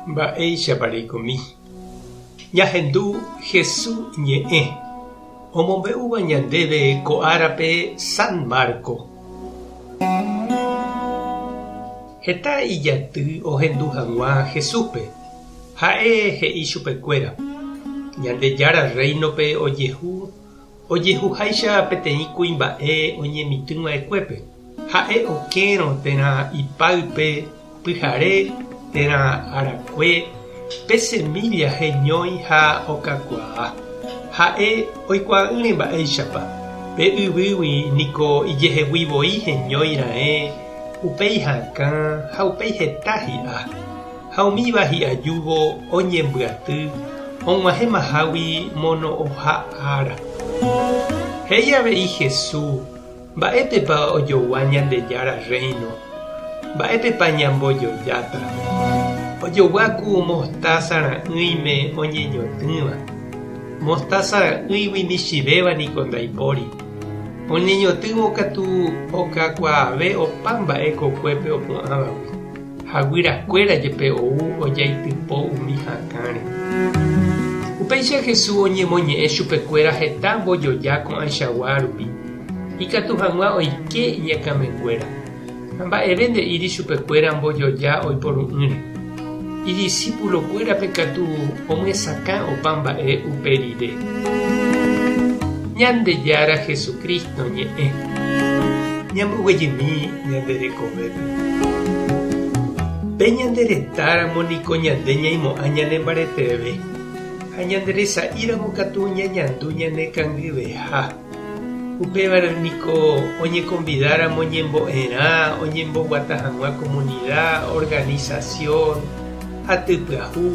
Mba'éichapareikomi. Ñahendu Jesús ñe'ẽ omombe'úva ñandéve ko'árape San Marco. Heta ijaty ohendu hag̃ua Jesúspe. Ha'e he'i chupekuéra. Ñandejára reinope ojehuháicha peteĩ kuimba'e oñemitỹva'ekuépe. Ha'e okérõ térã ipáype pyhare térã arakue pe semilla heñói ha okakuaa. Ha'e oikuaa'ỹre mba'éichapa. Pe yvýgui niko ijehegui heñóira'e upéi hakã ha upéi heta hi'a. Ha umíva hi'ajúvo oñembyaty og̃uahẽmahágui mono'õha ára. He'i avei Jesús: mba'épepa ojoa Ñandejára reino, mba'épepa ñambojojáta. Ojoguáku mostaza ra'ỹime oñeñotỹva. Mostaza ra'ỹigui michivéva niko ndaipóri. Oñeñotỹvo katu okakuaave opa mba'e kokuépe opu'ãvagui. Ha guyrakuéra jepe ou ojaitypo umi hakãre. Upéicha Jesús oñemoñe'ẽ chupekuéra heta mbojoja ko'ãichagua rupi. Ikatu hag̃ua oike iñakãmekuéra. Ha mba'eve nde'íri chupekuéra mbojoja oiporu'ỹre. Idiscípulokuérape katu omyesakã opa mba'e uperire. Ñandejára Jesucristo ñe'ẽ. Ñamboguejymi ñanderekovépe. Pe ñanderetáramo niko ñande ñaimo'ã ñanembareteve. Ha ñanderesa'íramo katu ñañandu ñane kangyveha. Upévare niko oñeconvidáramo ñembo'erã, oñemboguata hag̃ua comunidad, organización, atypyahu.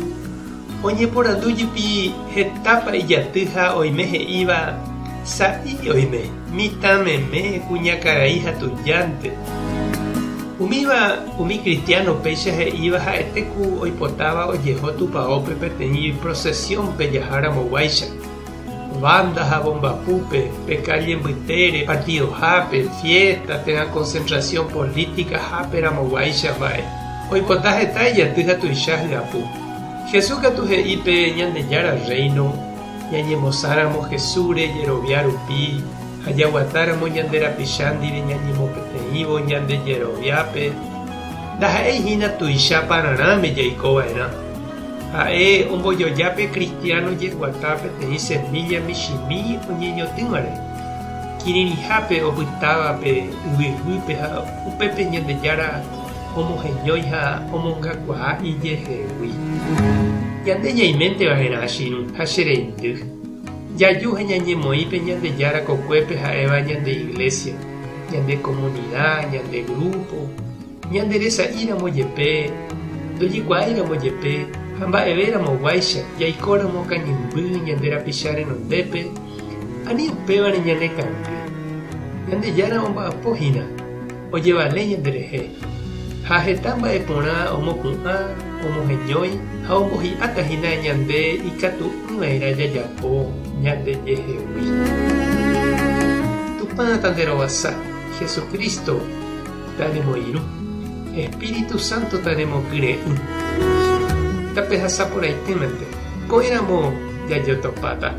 Oñeporandújupi hetápa ijaty ha oime he'íva sa'i oime, mitãmeme, kuñakarai ha tujánte. Umi cristiano péicha he'íva ha'etéku oipotáva ojeho tupãópe peteĩ procesiónpe jaháramog̃uáicha. Banda ha bombapúpe, pe calle mbytére, partidohápe, fiesta, térã concentración política háperamog̃uáicha mba'e. Oipota heta ijaty ha tuicha hyapu. Jesús katu he'ípe Ñandejára reino, ñañemosáramo Jesúre jerovia rupi, ha jaguatáramo ñande rapicha ndive ñañemopeteĩvo ñande jeroviápe. Ndaha'eihína tuicha pararáme jaikova'erã. Ha'e ombojojápe cristiano jeguata peteĩ semilla michĩmi oñeñotỹvare. Kirirĩhápe opytávape yvyhýpe ha upépe Ñandejára omoheñói ha omongakuaa ijehegui. Ñande ñaiménteva'erã chiru ha chereindy. Jaju ha ñañemoĩpe Ñandejára kokuépe ha'éva ñande iglesia, ñande comunidad, ñande grupo, ñanderesa'íramo jepe, ndojekuaa'íramo jepe, ha mba'evéramo-guáicha jaikóramo kañymby ñande rapicha renondépe, ani upévare ñane kangýi. Ñandejára omba'apohína, ojevale ñanderehe. Ha heta mba'e porã omopu'ã, omoheñói ha ombohi'ãtahína ñande ikatu'ỹvaíra jajapo ñandejehegui. Tupã tanderovasa Jesucristo taremoirũ. Espíritu Santo taremokyre'ỹ. Tape hasaporãitýmante. Ko'ẽramo jajotopáta.